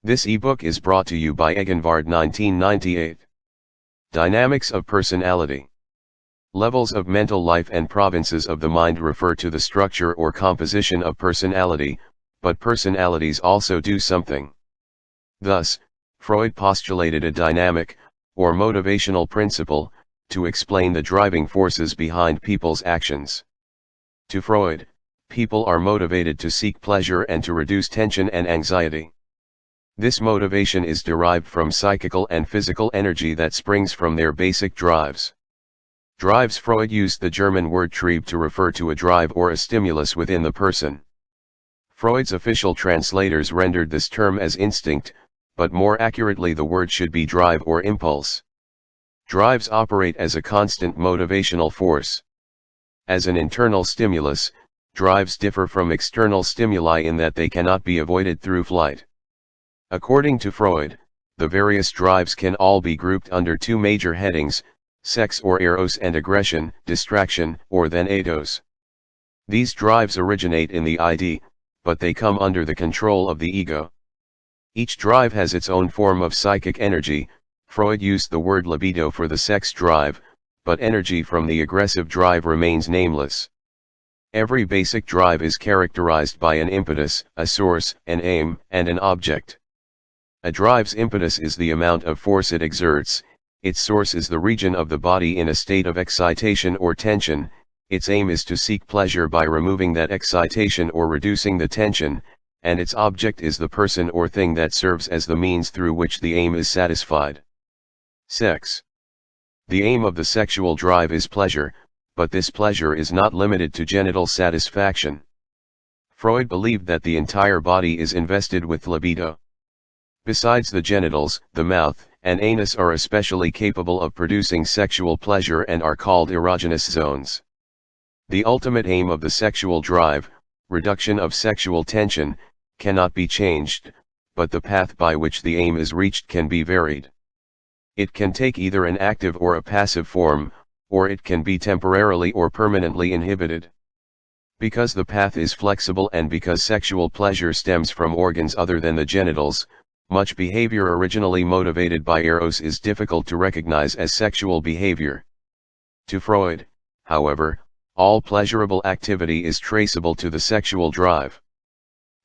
This ebook is brought to you by Egenvard 1998. Dynamics of personality. Levels of mental life and provinces of the mind refer to the structure or composition of personality, but personalities also do something. Thus, Freud postulated a dynamic, or motivational principle, to explain the driving forces behind people's actions. To Freud, people are motivated to seek pleasure and to reduce tension and anxiety. This motivation is derived from psychical and physical energy that springs from their basic drives. Drives. Freud used the German word Trieb to refer to a drive or a stimulus within the person. Freud's official translators rendered this term as instinct, but more accurately the word should be drive or impulse. Drives operate as a constant motivational force. As an internal stimulus, drives differ from external stimuli in that they cannot be avoided through flight. According to Freud, the various drives can all be grouped under two major headings: sex or Eros and aggression, distraction or Thanatos. These drives originate in the id, but they come under the control of the ego. Each drive has its own form of psychic energy. Freud used the word libido for the sex drive, but energy from the aggressive drive remains nameless. Every basic drive is characterized by an impetus, a source, an aim, and an object. A drive's impetus is the amount of force it exerts, its source is the region of the body in a state of excitation or tension, its aim is to seek pleasure by removing that excitation or reducing the tension, and its object is the person or thing that serves as the means through which the aim is satisfied. Sex. The aim of the sexual drive is pleasure, but this pleasure is not limited to genital satisfaction. Freud believed that the entire body is invested with libido. Besides the genitals, the mouth and anus are especially capable of producing sexual pleasure and are called erogenous zones. The ultimate aim of the sexual drive, reduction of sexual tension, cannot be changed, but the path by which the aim is reached can be varied. It can take either an active or a passive form, or it can be temporarily or permanently inhibited. Because the path is flexible and because sexual pleasure stems from organs other than the genitals, much behavior originally motivated by Eros is difficult to recognize as sexual behavior. To Freud, however, all pleasurable activity is traceable to the sexual drive.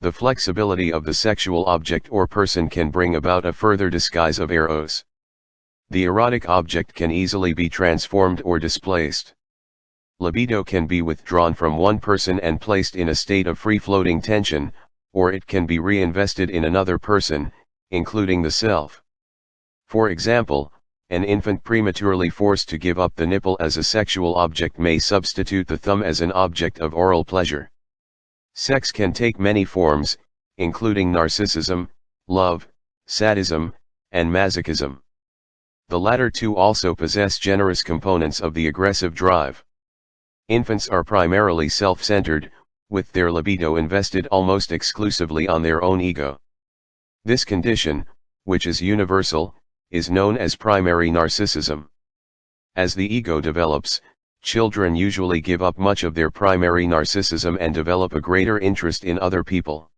The flexibility of the sexual object or person can bring about a further disguise of Eros. The erotic object can easily be transformed or displaced. Libido can be withdrawn from one person and placed in a state of free-floating tension, or it can be reinvested in another person, including the self. For example, an infant prematurely forced to give up the nipple as a sexual object may substitute the thumb as an object of oral pleasure. Sex can take many forms, including narcissism, love, sadism, and masochism. The latter two also possess generous components of the aggressive drive. Infants are primarily self-centered, with their libido invested almost exclusively on their own ego. This condition, which is universal, is known as primary narcissism. As the ego develops, children usually give up much of their primary narcissism and develop a greater interest in other people.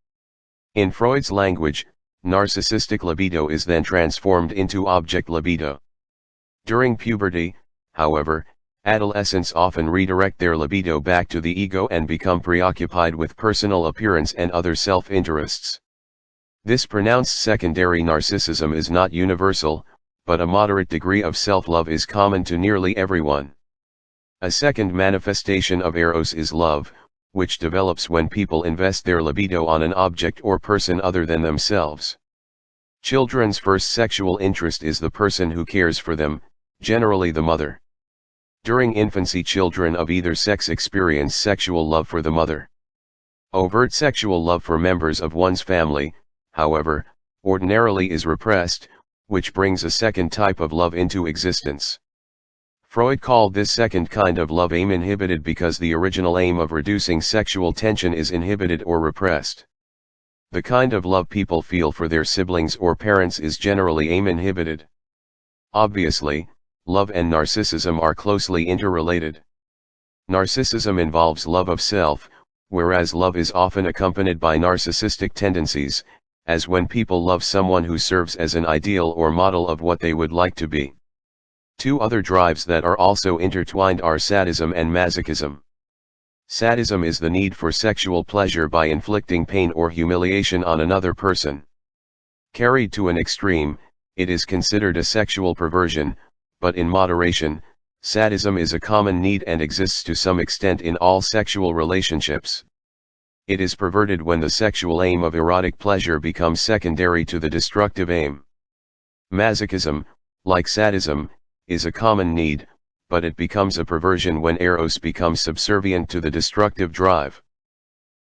In Freud's language, narcissistic libido is then transformed into object libido. During puberty, however, adolescents often redirect their libido back to the ego and become preoccupied with personal appearance and other self-interests. This pronounced secondary narcissism is not universal, but a moderate degree of self-love is common to nearly everyone. A second manifestation of Eros is love, which develops when people invest their libido on an object or person other than themselves. Children's first sexual interest is the person who cares for them, generally the mother. During infancy, children of either sex experience sexual love for the mother. Overt sexual love for members of one's family, however, ordinarily is repressed, which brings a second type of love into existence. Freud called this second kind of love aim inhibited because the original aim of reducing sexual tension is inhibited or repressed. The kind of love people feel for their siblings or parents is generally aim inhibited. Obviously, love and narcissism are closely interrelated. Narcissism involves love of self, whereas love is often accompanied by narcissistic tendencies, as when people love someone who serves as an ideal or model of what they would like to be. Two other drives that are also intertwined are sadism and masochism. Sadism is the need for sexual pleasure by inflicting pain or humiliation on another person. Carried to an extreme, it is considered a sexual perversion, but in moderation, sadism is a common need and exists to some extent in all sexual relationships. It is perverted when the sexual aim of erotic pleasure becomes secondary to the destructive aim. Masochism, like sadism, is a common need, but it becomes a perversion when Eros becomes subservient to the destructive drive.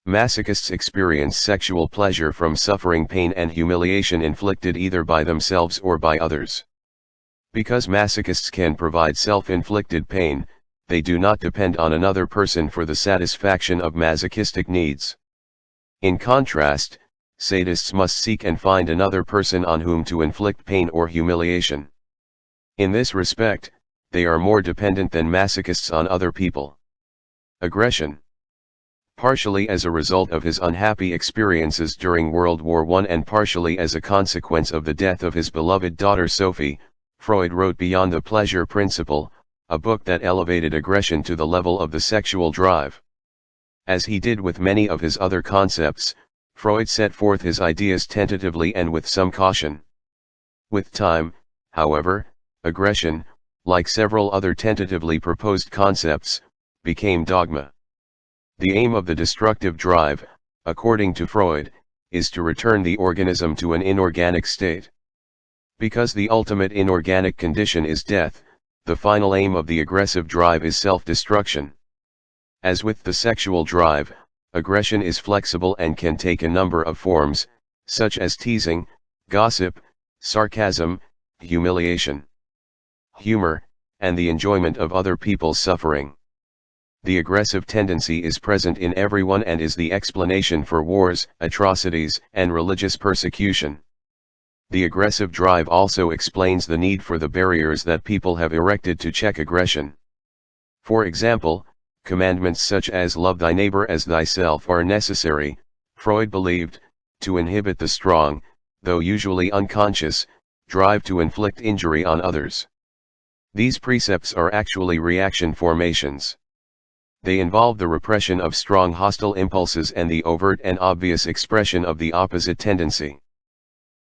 Masochists experience sexual pleasure from suffering pain and humiliation inflicted either by themselves or by others. Because masochists can provide self-inflicted pain, they do not depend on another person for the satisfaction of masochistic needs. In contrast, sadists must seek and find another person on whom to inflict pain or humiliation. In this respect, they are more dependent than masochists on other people. Aggression. Partially as a result of his unhappy experiences during World War I and partially as a consequence of the death of his beloved daughter Sophie, Freud wrote Beyond the Pleasure Principle, a book that elevated aggression to the level of the sexual drive. As he did with many of his other concepts, Freud set forth his ideas tentatively and with some caution. With time, however, aggression, like several other tentatively proposed concepts, became dogma. The aim of the destructive drive, according to Freud, is to return the organism to an inorganic state. Because the ultimate inorganic condition is death, the final aim of the aggressive drive is self-destruction. As with the sexual drive, aggression is flexible and can take a number of forms, such as teasing, gossip, sarcasm, humiliation, humor, and the enjoyment of other people's suffering. The aggressive tendency is present in everyone and is the explanation for wars, atrocities, and religious persecution. The aggressive drive also explains the need for the barriers that people have erected to check aggression. For example, commandments such as love thy neighbor as thyself are necessary, Freud believed, to inhibit the strong, though usually unconscious, drive to inflict injury on others. These precepts are actually reaction formations. They involve the repression of strong hostile impulses and the overt and obvious expression of the opposite tendency.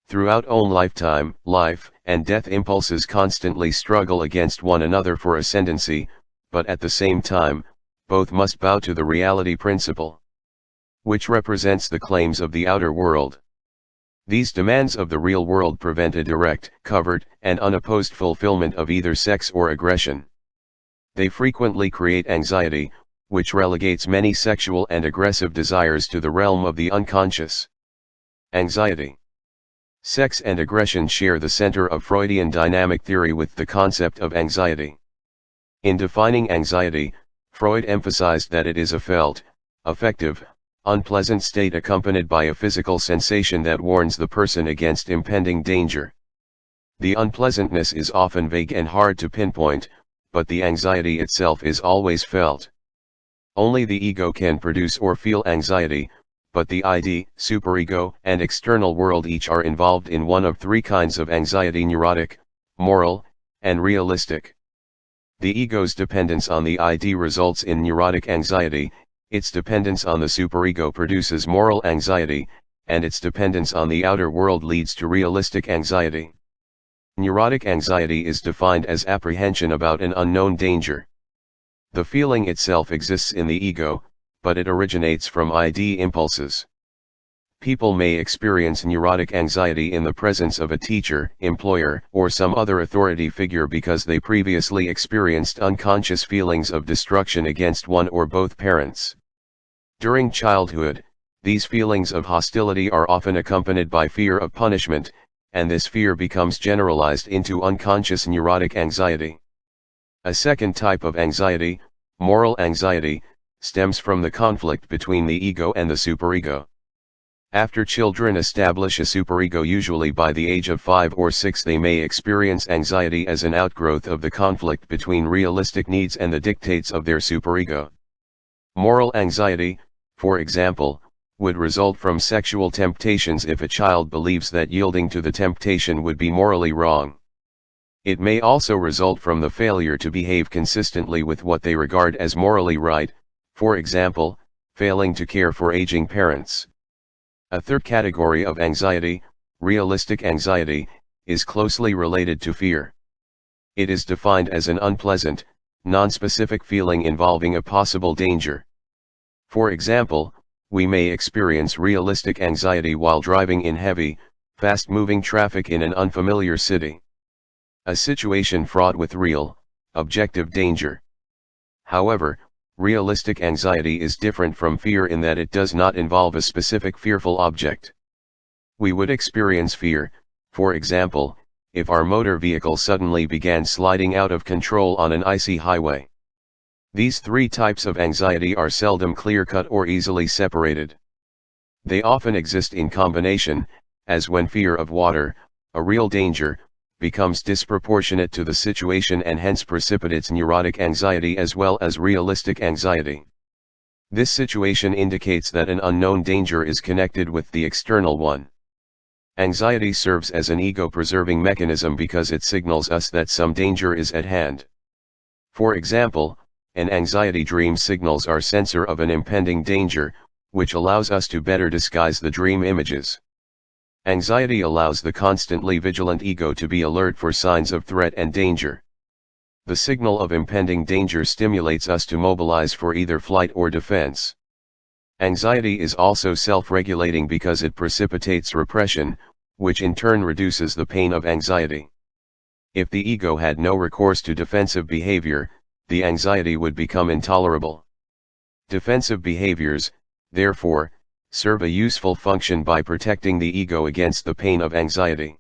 Throughout own lifetime, life and death impulses constantly struggle against one another for ascendancy, but at the same time, both must bow to the reality principle, which represents the claims of the outer world. These demands of the real world prevent a direct, covert, and unopposed fulfillment of either sex or aggression. They frequently create anxiety, which relegates many sexual and aggressive desires to the realm of the unconscious. Anxiety. Sex and aggression share the center of Freudian dynamic theory with the concept of anxiety. In defining anxiety, Freud emphasized that it is a felt, affective, unpleasant state accompanied by a physical sensation that warns the person against impending danger. The unpleasantness is often vague and hard to pinpoint, but the anxiety itself is always felt. Only the ego can produce or feel anxiety, but the ID, superego, and external world each are involved in one of three kinds of anxiety: neurotic, moral, and realistic. The ego's dependence on the ID results in neurotic anxiety, its dependence on the superego produces moral anxiety, and its dependence on the outer world leads to realistic anxiety. Neurotic anxiety is defined as apprehension about an unknown danger. The feeling itself exists in the ego, but it originates from ID impulses. People may experience neurotic anxiety in the presence of a teacher, employer, or some other authority figure because they previously experienced unconscious feelings of destruction against one or both parents. During childhood, these feelings of hostility are often accompanied by fear of punishment, and this fear becomes generalized into unconscious neurotic anxiety. A second type of anxiety, moral anxiety, stems from the conflict between the ego and the superego. After children establish a superego, usually by the age of 5 or 6, they may experience anxiety as an outgrowth of the conflict between realistic needs and the dictates of their superego. Moral anxiety, for example, would result from sexual temptations if a child believes that yielding to the temptation would be morally wrong. It may also result from the failure to behave consistently with what they regard as morally right, for example, failing to care for aging parents. A third category of anxiety, realistic anxiety, is closely related to fear. It is defined as an unpleasant, nonspecific feeling involving a possible danger. For example, we may experience realistic anxiety while driving in heavy, fast-moving traffic in an unfamiliar city. A situation fraught with real, objective danger. However, realistic anxiety is different from fear in that it does not involve a specific fearful object. We would experience fear, for example, if our motor vehicle suddenly began sliding out of control on an icy highway. These three types of anxiety are seldom clear-cut or easily separated. They often exist in combination, as when fear of water, a real danger, becomes disproportionate to the situation and hence precipitates neurotic anxiety as well as realistic anxiety. This situation indicates that an unknown danger is connected with the external one. Anxiety serves as an ego-preserving mechanism because it signals us that some danger is at hand. For example, an anxiety dream signals our sensor of an impending danger, which allows us to better disguise the dream images. Anxiety allows the constantly vigilant ego to be alert for signs of threat and danger. The signal of impending danger stimulates us to mobilize for either flight or defense. Anxiety is also self-regulating because it precipitates repression, which in turn reduces the pain of anxiety. If the ego had no recourse to defensive behavior, the anxiety would become intolerable. Defensive behaviors, therefore, serve a useful function by protecting the ego against the pain of anxiety.